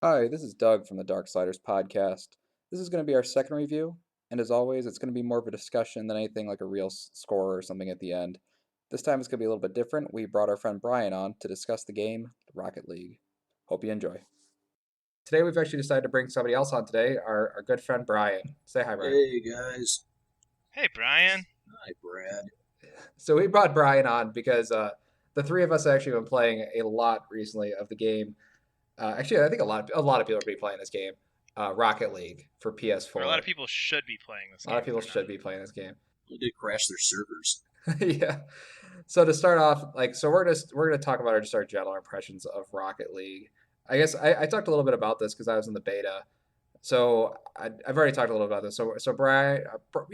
Hi, this is Doug from the Darksliders podcast. This is going to be our second review, and as always, it's going to be more of a discussion than anything like a real score or something at the end. This time it's going to be a little bit different. We brought our friend Brian on to discuss the game, Rocket League. Hope you enjoy. Today we've actually decided to bring somebody else on today, our good friend Brian. Say hi, Brian. Hey guys. Hey, Brian. Hi, Brad. So we brought Brian on because the three of us have actually been playing a lot recently of the game. Actually, I think a lot of people are be playing this game, Rocket League for PS4. Or a lot of people should be playing this A game. lot of people should be playing this game. They did crash their servers. Yeah. So to start off, we're gonna talk about our general impressions of Rocket League. I guess I talked a little bit about this because I was in the beta. So I've already talked a little about this. So Brian,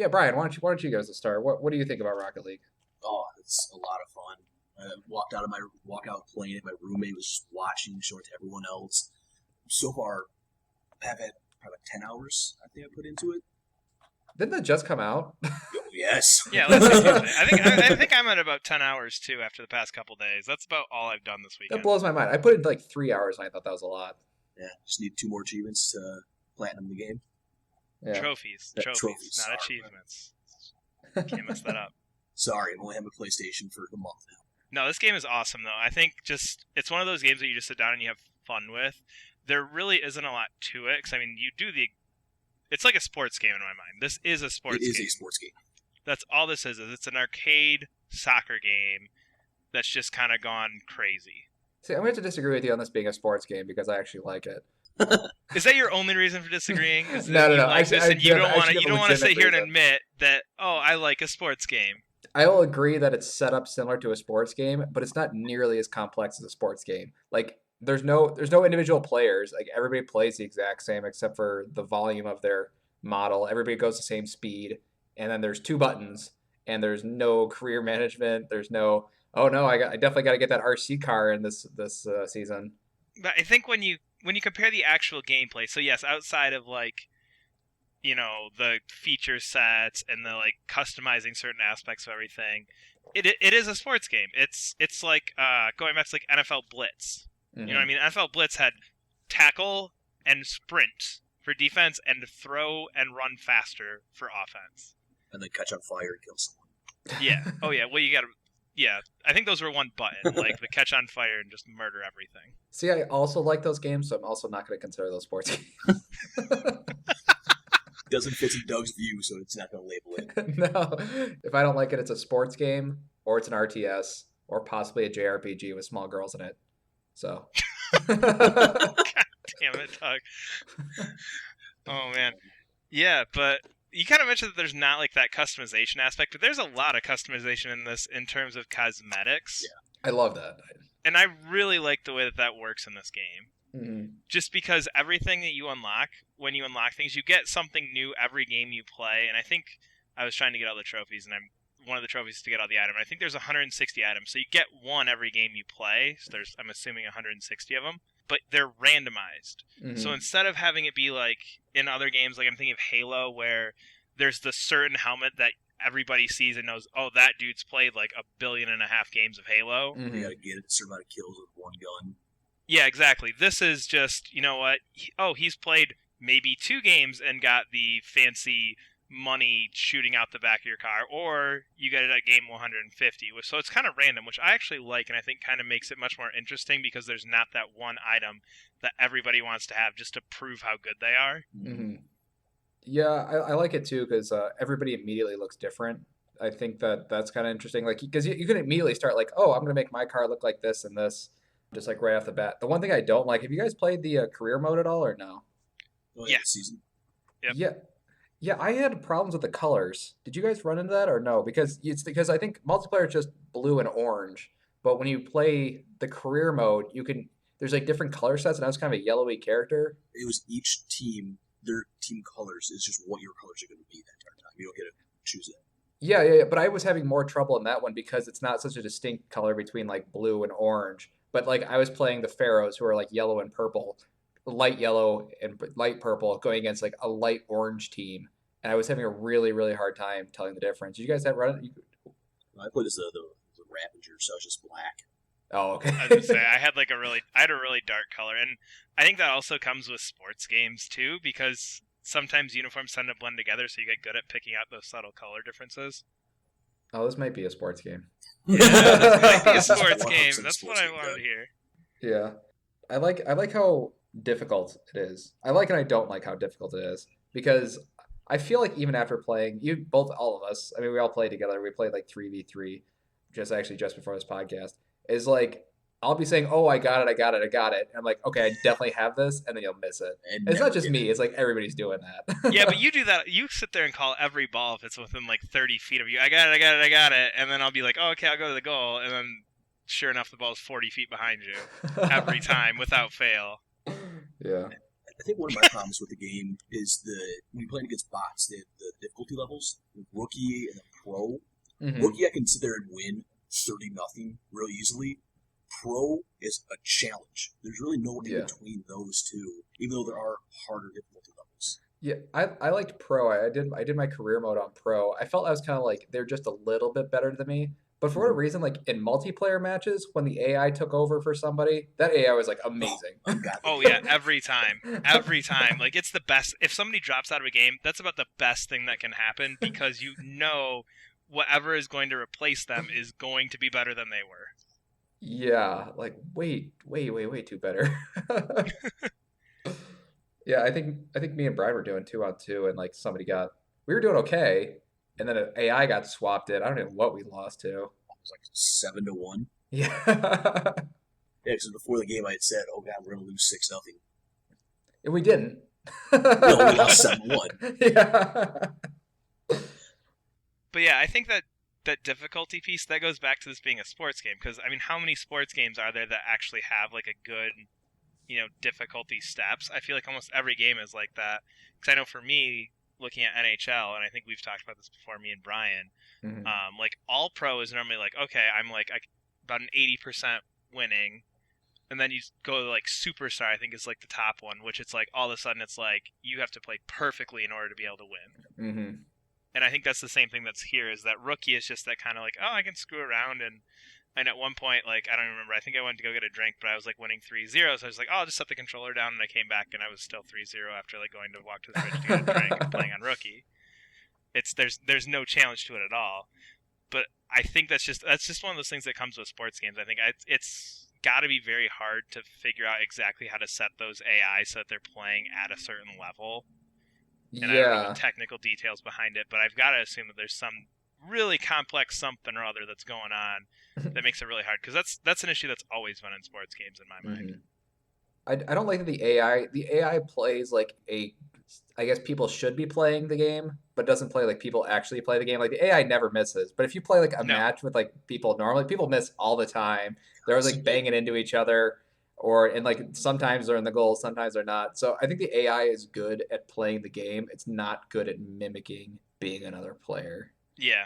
Brian, why don't you give us a start? What do you think about Rocket League? Oh, it's a lot of fun. I walk out playing it. My roommate was just watching, showing it to everyone else. So far, I've had probably 10 hours, I think I put into it. Didn't that just come out? Oh, yes. Yeah, I think I'm at about 10 hours too after the past couple days. That's about all I've done this weekend. That blows my mind. I put in like 3 hours and I thought that was a lot. Yeah, just need 2 more achievements to platinum the game. Yeah. Trophies, Trophies, not sorry. achievements. Can't mess that up. Sorry, I've only had my PlayStation for a month now. No, this game is awesome though. I think it's one of those games that you just sit down and you have fun with. There really isn't a lot to it because I mean it's like a sports game in my mind. This is a sports game. It is a sports game. That's all this is. It's an arcade soccer game that's just kind of gone crazy. See, I'm going to disagree with you on this being a sports game because I actually like it. Is that your only reason for disagreeing? Is that No. you like this and you don't want to sit here and reason. admit that I like a sports game. I will agree that it's set up similar to a sports game, but it's not nearly as complex as a sports game. Like there's no individual players. Like everybody plays the exact same except for the volume of their model. Everybody goes the same speed, and then there's 2 buttons, and there's no career management. There's no I definitely got to get that RC car in this season. But I think when you compare the actual gameplay, so yes, outside of like the feature sets and the like customizing certain aspects of everything, it is a sports game. It's like going back to like NFL Blitz. Mm-hmm. You know what I mean? NFL Blitz had tackle and sprint for defense and throw and run faster for offense. And then catch on fire and kill someone. Yeah. Oh yeah. Well, you got to. Yeah, I think those were one button, like the catch on fire and just murder everything. See, I also like those games, so I'm also not going to consider those sports games. Doesn't fit in Doug's view, so it's not going to label it. No. If I don't like it, it's a sports game, or it's an RTS, or possibly a JRPG with small girls in it. So. God damn it, Doug. Oh, man. Yeah, but you kind of mentioned that there's not like that customization aspect, but there's a lot of customization in this in terms of cosmetics. Yeah, I love that. And I really like the way that works in this game. Mm-hmm. Just because everything that you unlock, when you unlock things, you get something new every game you play. And I think I was trying to get all the trophies, and one of the trophies is to get all the items. I think there's 160 items, so you get one every game you play. So I'm assuming 160 of them, but they're randomized. Mm-hmm. So instead of having it be like in other games, like I'm thinking of Halo, where there's the certain helmet that everybody sees and knows, oh, that dude's played like 1.5 billion games of Halo. Mm-hmm. You got to get a certain amount of kills with one gun. Yeah, exactly. This is just, you know what? He's played maybe 2 games and got the fancy money shooting out the back of your car, or you get it at game 150. So it's kind of random, which I actually like, and I think kind of makes it much more interesting because there's not that one item that everybody wants to have just to prove how good they are. Mm-hmm. Yeah, I like it too because everybody immediately looks different. I think that's kind of interesting. Like, because you can immediately start like, oh, I'm going to make my car look like this and this. Just like right off the bat. The one thing I don't like, have you guys played the career mode at all or no? Oh, Yeah. Season. Yep. Yeah, I had problems with the colors. Did you guys run into that or no? Because I think multiplayer is just blue and orange, but when you play the career mode, there's like different color sets, and I was kind of a yellowy character. It was each team, their team colors is just what your colors are going to be that entire time. You don't get to choose it. Yeah, but I was having more trouble in that one because it's not such a distinct color between like blue and orange. But like I was playing the Pharaohs who are like yellow and purple, light yellow and light purple going against like a light orange team. And I was having a really, really hard time telling the difference. Did you guys have run it? I played as the Ravager, so it's just black. Oh, okay. I was gonna say I had a really dark color, and I think that also comes with sports games too, because sometimes uniforms tend to blend together, so you get good at picking out those subtle color differences. Oh, this might be a sports game. Yeah, this might be a This is sports 100% game. a That's what sports I game, wanted Doug. to hear. Yeah. I like how difficult it is. I like and I don't like how difficult it is because I feel like even after playing, you both all of us, I mean we all played together. We played like 3v3 just before this podcast. Is like I'll be saying, "Oh, I got it, I got it, I got it." And I'm like, "Okay, I definitely have this." And then you'll miss it. And And it's not never just get it. me, it's like everybody's doing Yeah, but that. you do that. You sit there and call every ball if it's within like 30 feet of you. I got it, I got it, I got it. And then I'll be like, oh, okay, I'll go to the goal. And then sure enough, the ball's 40 feet behind you every time without fail. Yeah. I think one of my problems with the game is when you're playing against bots, they have the difficulty levels, rookie and then pro. Mhm. Rookie, I can sit there and win 30-0 real easily. Pro is a challenge. There's really no in Yeah. between those two, even though there are harder difficulty levels. Yeah, I liked Pro. I did my career mode on Pro. I felt I was kind of like they're just a little bit better than me. But for whatever reason, like in multiplayer matches, when the AI took over for somebody, that AI was like amazing. Ungodly. Oh, yeah, every time. Every time. Like, it's the best. If somebody drops out of a game, that's about the best thing that can happen because you know whatever is going to replace them is going to be better than they were. Yeah, like way too better. Yeah, I think me and Brian were doing 2-on-2, and like we were doing okay, and then an AI got swapped in. I don't know what we lost to. It was like 7-1. Yeah, Yeah, because before the game I had said, "Oh God, we're gonna lose 6-0." and we didn't. No, we lost 7-1. Yeah. But yeah, I think that difficulty piece, that goes back to this being a sports game. Because, I mean, how many sports games are there that actually have, like, a good, difficulty steps? I feel like almost every game is like that. Because I know for me, looking at NHL, and I think we've talked about this before, me and Brian, Mhm. like, all pro is normally like, okay, I'm like about an 80% winning. And then you go to like Superstar, I think is like the top one, which it's like all of a sudden it's like you have to play perfectly in order to be able to win. Mhm. And I think that's the same thing that's here is that rookie is just that kind of like, oh, I can screw around. And at one point, like, I don't remember, I think I went to go get a drink, but I was like winning 3-0. So I was like, oh, I'll just set the controller down. And I came back and I was still 3-0 after like going to walk to the fridge to get a drink and playing on rookie. There's no challenge to it at all. But I think that's just one of those things that comes with sports games. I think it's got to be very hard to figure out exactly how to set those AI so that they're playing at a certain level. And I don't know Yeah. the technical details behind it, but I've got to assume that there's some really complex something or other that's going on that makes it really hard. Because that's an issue that's always been in sports games in my mind. Mhm. I don't like that the AI plays like I guess people should be playing the game, but doesn't play like people actually play the game. Like the AI never misses. But if you play like a No, match with like people normally, people miss all the time. They're always like Constantly. banging into each other, and like sometimes they're in the goal, sometimes they're not. So I think the AI is good at playing the game. It's not good at mimicking being another player. yeah,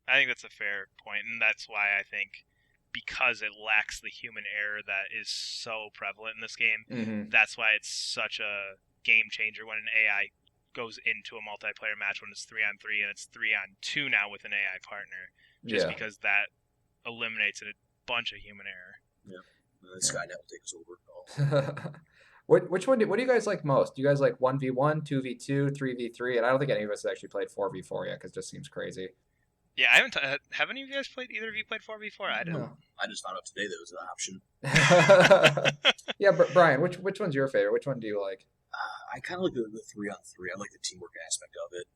I think that's a fair point, and that's why I think because it lacks the human error that is so prevalent in this game, Hmm. that's why it's such a game changer when an AI goes into a multiplayer match when it's 3-on-3 and it's 3-on-2 now with an AI partner, just Yeah. because that eliminates a bunch of human error. Skynet will take us over. Oh. What do you guys like most? Do you guys like 1v1, 2v2, 3v3? And I don't think any of us have actually played 4v4 yet because it just seems crazy. Yeah, I haven't. Have any of you guys played? Either of you played 4v4? I didn't. No. I just found out today that was an option. Yeah, Brian, which one's your favorite? Which one do you like? I kind of like the 3-on-3. I like the teamwork aspect of it.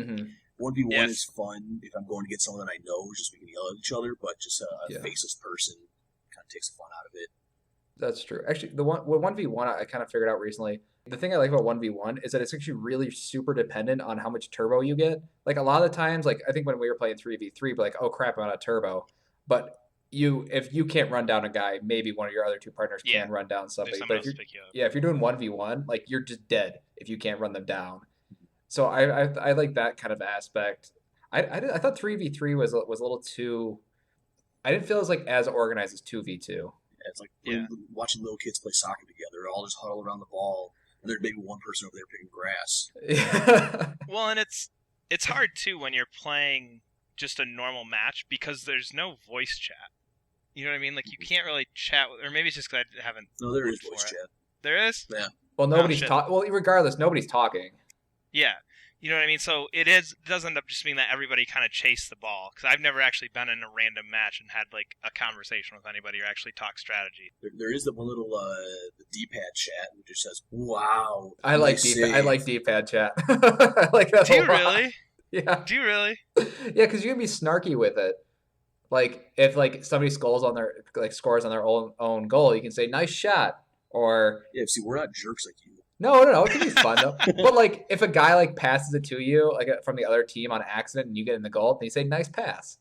Hmm. 1v1 Yes. is fun if I'm going to get someone that I know, just we can yell at each other, but just a Yeah. faceless person kind of takes the fun out of it. That's true. Actually, the 1v1 I kind of figured out recently. The thing I like about 1v1 is that it's actually really super dependent on how much turbo you get. Like a lot of the times, like I think when we were playing 3v3, but like, oh crap, I'm out of turbo. But if you can't run down a guy, maybe one of your other two partners Yeah. can run down There's somebody. someone But else to pick you up. if you're doing 1v1, like you're just dead if you can't run them down. So I like that kind of aspect. I thought 3v3 was a little too. I didn't feel as organized as 2v2. Yeah, it's like Yeah. watching little kids play soccer together. They're all just huddled around the ball, and there's maybe one person over there picking grass. Well, and it's hard too when you're playing just a normal match because there's no voice chat. You know what I mean? Like you can't really chat, or maybe it's just because I haven't. No, there is looked voice for it. chat. There is. Yeah. Well, nobody's shit. talking. Well, regardless, nobody's talking. Yeah. You know what I mean? So it does end up just being that everybody kind of chased the ball. Because I've never actually been in a random match and had like a conversation with anybody or actually talk strategy. There is the one little the D-pad chat which just says, "Wow, I like nice D. I save." like D-pad chat. I like that Do a you lot. really? Yeah. Do you really? Yeah, because you can be snarky with it. Like if like somebody scores on their own goal, you can say nice shot, or Yeah, see, we're not jerks like you. no, it can be fun though. But like if a guy like passes it to you like from the other team on accident and you get in the goal, then you say nice pass.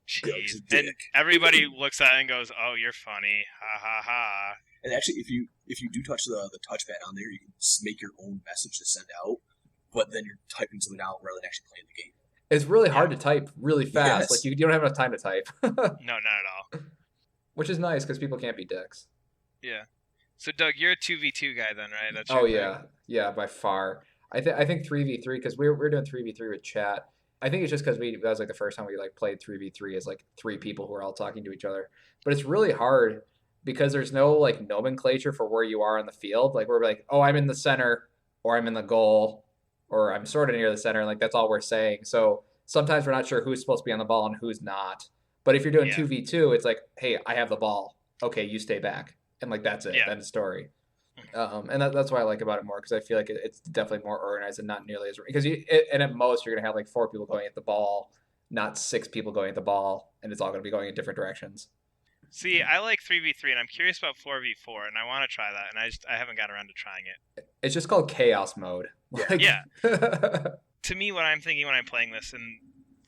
Jeez. a And dick. everybody looks at it and goes, "Oh, you're funny, ha ha ha." And actually, if you do touch the touchpad on there, you can make your own message to send out, but then you're typing something out rather than actually playing the game. It's really hard to type really fast. Yes. Like you don't have enough time to type, No, not at all. which is nice because people can't be dicks. Yeah. So Doug, you're a 2v2 guy then, right? That's Oh your yeah, thing? yeah, by far. I think 3v3 because we're doing 3v3 with chat. I think it's just because that was like the first time we like played 3v3 as like three people who are all talking to each other. But it's really hard because there's no like nomenclature for where you are on the field. Like we're like, oh, I'm in the center, or I'm in the goal, or I'm sort of near the center. Like that's all we're saying. So sometimes we're not sure who's supposed to be on the ball and who's not. But if you're doing Yeah. 2v2, it's like, hey, I have the ball. Okay, you stay back, and like that's it. Yeah. End of story. And that's why I like about it more because I feel like it's definitely more organized and not nearly as because and at most you're gonna have like 4 people going at the ball, not 6 people going at the ball, and it's all gonna be going in different directions. See, I like 3v3, and I'm curious about 4v4, and I want to try that, and I haven't got around to trying it. It's just called chaos mode. Like, Yeah. To me, what I'm thinking when I'm playing this and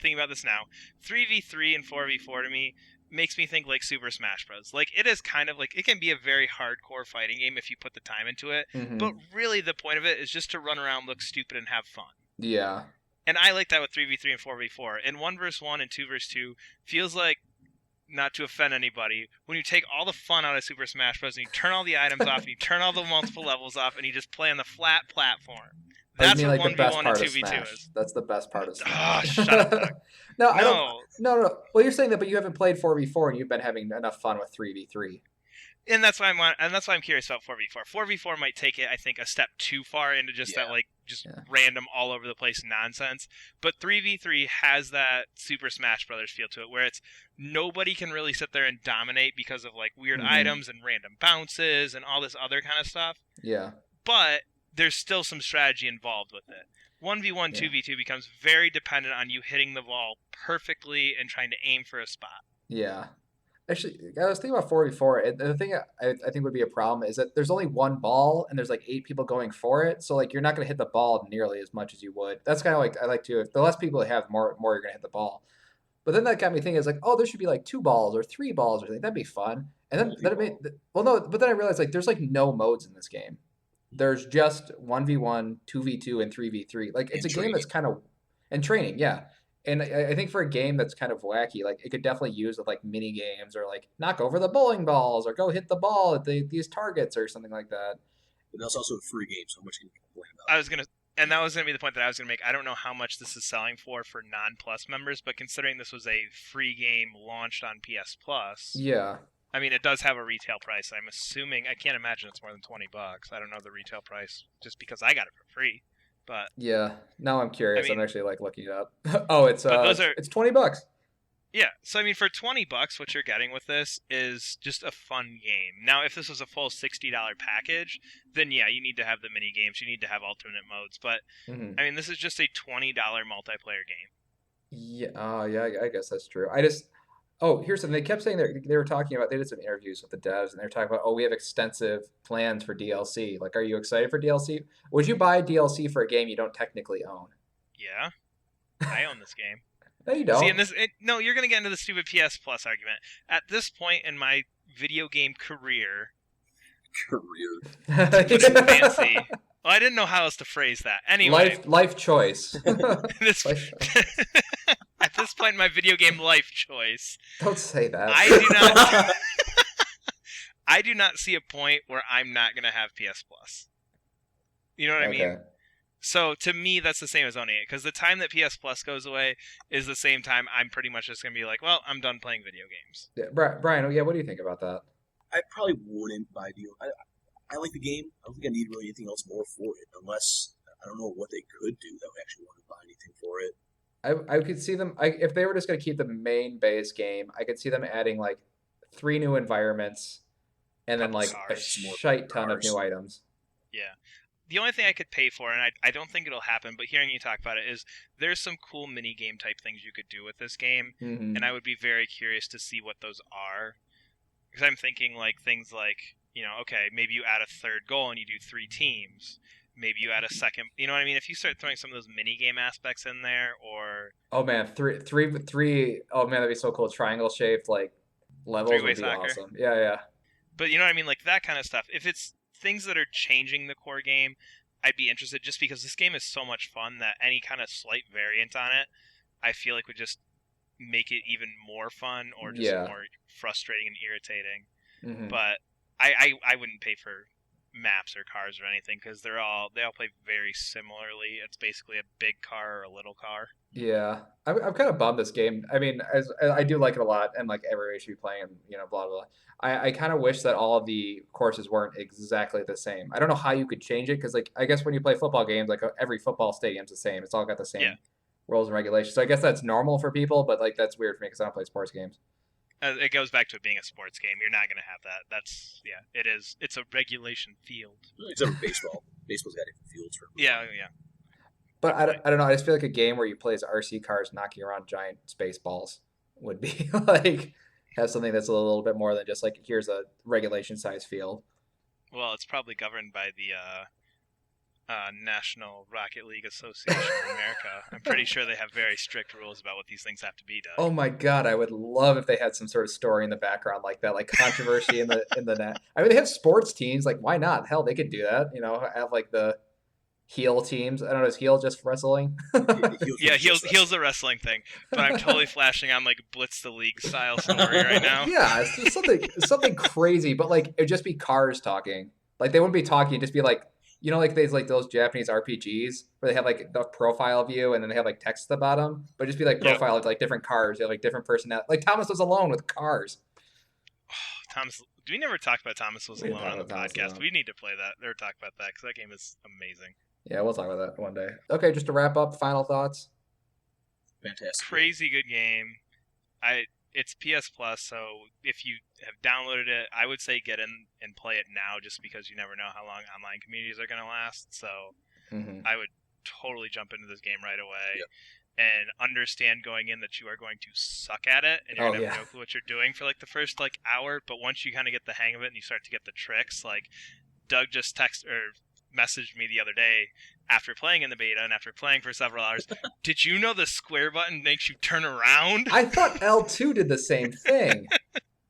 thinking about this now, 3v3 and 4v4 to me makes me think like Super Smash Bros. Like it is kind of like it can be a very hardcore fighting game if you put the time into it, Mhm. but really the point of it is just to run around, look stupid, and have fun. Yeah. And I like that with 3v3 and 4v4. And 1 versus 1 and 2 versus 2 feels like, not to offend anybody, when you take all the fun out of Super Smash Bros. And you turn all the items off, and you turn all the multiple levels off, and you just play on the flat platform. Oh, you That's mean what like the best 1v1 and part of 2v2 Smash. is. That's the best part of Oh, Smash. shut up, Doug. No, I don't. No. No. Well, you're saying that, but you haven't played 4v4, and you've been having enough fun with 3v3. And that's why I'm curious about 4v4. 4v4 might take it, I think, a step too far into just that like just Yeah. random all over the place nonsense. But 3v3 has that Super Smash Brothers feel to it, where it's nobody can really sit there and dominate because of like weird Mhm. items and random bounces and all this other kind of stuff. Yeah. But there's still some strategy involved with it. 1v1, Yeah. 2v2 becomes very dependent on you hitting the ball perfectly and trying to aim for a spot. Yeah. Actually, I was thinking about 4v4. And the thing I think would be a problem is that there's only one ball and there's like 8 people going for it. So like you're not going to hit the ball nearly as much as you would. That's kind of like I like to. If the less people have, more you're going to hit the ball. But then that got me thinking, it's like, oh, there should be like 2 balls or 3 balls or something. That'd be fun. And then it made well, no, but then I realized like there's like no modes in this game. There's just 1v1, 2v2, and 3v3. Like it's And a game that's kind of and training, yeah. And I think for a game that's kind of wacky, like it could definitely use with like mini games or like knock over the bowling balls or go hit the ball at these targets or something like that. But that's also a free game, so how much can you complain about? And that was going to be the point that I was going to make. I don't know how much this is selling for non-Plus members, but considering this was a free game launched on PS Plus, Yeah. I mean, it does have a retail price. I'm assuming, I can't imagine it's more than $20. I don't know the retail price just because I got it for free. But Yeah. Now I'm curious. I mean- I'm actually like looking it up. Oh, it's But those are- it's $20. yeah, so I mean, for $20, what you're getting with this is just a fun game. Now, if this was a full $60 package, then yeah, you need to have the mini games, you need to have alternate modes. But Mhm. I mean, this is just a $20 multiplayer game. Yeah. Oh, yeah. I guess that's true. Here's something. They kept saying they were talking about. They did some interviews with the devs, and they were talking about, oh, we have extensive plans for DLC. Like, are you excited for DLC? Would you buy DLC for a game you don't technically own? Yeah, I own this game. No, you don't. See, no, you're gonna get into the stupid PS Plus argument. At this point in my video game career, Career. which is fancy. Well, I didn't know how else to phrase that. Anyway, life choice. this, at this point in my video game life choice, Don't say that. I do not see a point where I'm not gonna have PS Plus. You know what I mean? So to me, that's the same as owning it, because the time that PS Plus goes away is the same time I'm pretty much just gonna be like, well, I'm done playing video games. Yeah, Brian, yeah, what do you think about that? I probably wouldn't buy deal. I like the game. I don't think I need really anything else more for it, unless I don't know what they could do that would actually want to buy anything for it. I could see them if they were just going to keep the main base game. I could see them adding like 3 new environments and then Couple like a cars. More shite ton of new cars. items. Yeah. The only thing I could pay for, and I don't think it'll happen, but hearing you talk about it, is there's some cool mini game type things you could do with this game, and I would be very curious to see what those are. Because I'm thinking like things like, okay, maybe you add a third goal and you do 3 teams. Maybe you add a second, you know what I mean? If you start throwing some of those mini game aspects in there, or Oh man, three. Oh man, that'd be so cool. Triangle shaped like levels three-way would be soccer. awesome. Yeah, yeah. But you know what I mean? Like that kind of stuff. If it's things that are changing the core game, I'd be interested just because this game is so much fun that any kind of slight variant on it, I feel like would just make it even more fun or just Yeah. more frustrating and irritating. Hmm. But I wouldn't pay for maps or cars or anything because they all play very similarly. It's basically a big car or a little car. Yeah, I'm kind of bummed this game. I mean, as I do like it a lot, and like everybody should be playing, and blah blah. Blah. I kind of wish that all of the courses weren't exactly the same. I don't know how you could change it because, like, I guess when you play football games, like every football stadium's the same. It's all got the Yeah, same rules and regulations. So I guess that's normal for people, but like that's weird for me because I don't play sports games. it goes back to it being a sports game. You're not going to have that. That's it is. It's a regulation field. Except for baseball. Baseball's got different fields for Yeah, everyone. yeah. But Good point. I don't know. I just feel like a game where you play as RC cars knocking around giant space balls would be like have something that's a little bit more than just like here's a regulation size field. Well, it's probably governed by the National Rocket League Association of America. I'm pretty sure they have very strict rules about what these things have to be, Oh Doug. my God, I would love if they had some sort of story in the background like that, like controversy in the net. I mean, they have sports teams, like why not? Hell, they could do that. Have like the heel teams. I don't know, is heel just wrestling? Heels Yeah, was just heels the wrestling thing, but I'm totally flashing on like Blitz the League style story right now. Yeah, it's just something crazy, but like it'd just be cars talking. Like they wouldn't be talking, it'd just be like like these like those Japanese RPGs where they have like the profile view and then they have like text at the bottom, but it'd just be like Yep. profile of like different cars, you have like different personality. Like Thomas was alone with cars. Thomas, do we never talk about Thomas Was We didn't Alone talk on the about Thomas podcast? Alone. We need to play that or talk about that because that game is amazing. Yeah, we'll talk about that one day. Okay, just to wrap up, final thoughts. fantastic. Crazy good game. It's PS Plus, so if you have downloaded it, I would say get in and play it now, just because you never know how long online communities are going to last. So Hmm. I would totally jump into this game right away. Yep. And understand going in that you are going to suck at it and you're Oh gonna have yeah. no clue what you're doing for like the first like hour, but once you kind of get the hang of it and you start to get the tricks, like Doug just messaged me the other day after playing in the beta and after playing for several hours. Did you know the square button makes you turn around? I thought L2 did the same thing.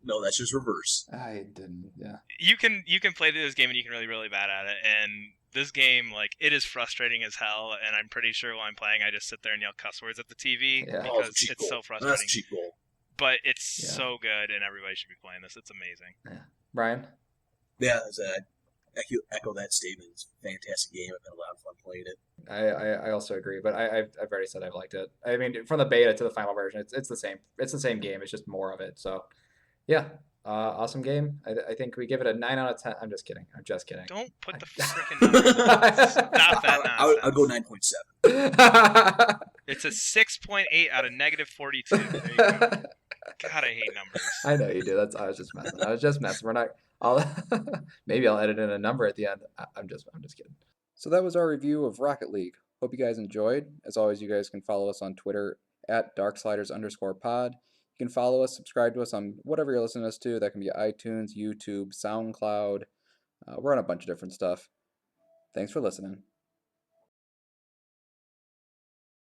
No, that's just reverse. I didn't. Yeah. You can play through this game and you can really bad at it. And this game, like, it is frustrating as hell. And I'm pretty sure while I'm playing, I just sit there and yell cuss words at the TV Yeah. Oh, because cheap it's so goal. That's frustrating. cheap goal. But it's Yeah. so good, and everybody should be playing this. It's amazing. Yeah. Brian? Yeah, echo that statement. It's a fantastic game. I've had a lot of fun playing it. I also agree, but I've already said I've liked it. I mean, from the beta to the final version, it's the same. It's the same game. It's just more of it. So, yeah, awesome game. I think we give it a 9 out of 10. I'm just kidding. I'm just kidding. Don't put the freaking numbers in. Stop that nonsense. I'll go 9.7. It's a 6.8 out of -42. There you go. God, I hate numbers. I know you do. I was just messing. We're not. I'll maybe I'll edit in a number at the end. I'm just kidding. So that was our review of Rocket League. Hope you guys enjoyed. As always, you guys can follow us on Twitter at Darksliders_pod. You can follow us, subscribe to us on whatever you're listening to us to. That can be iTunes, YouTube, SoundCloud. We're on a bunch of different stuff. Thanks for listening.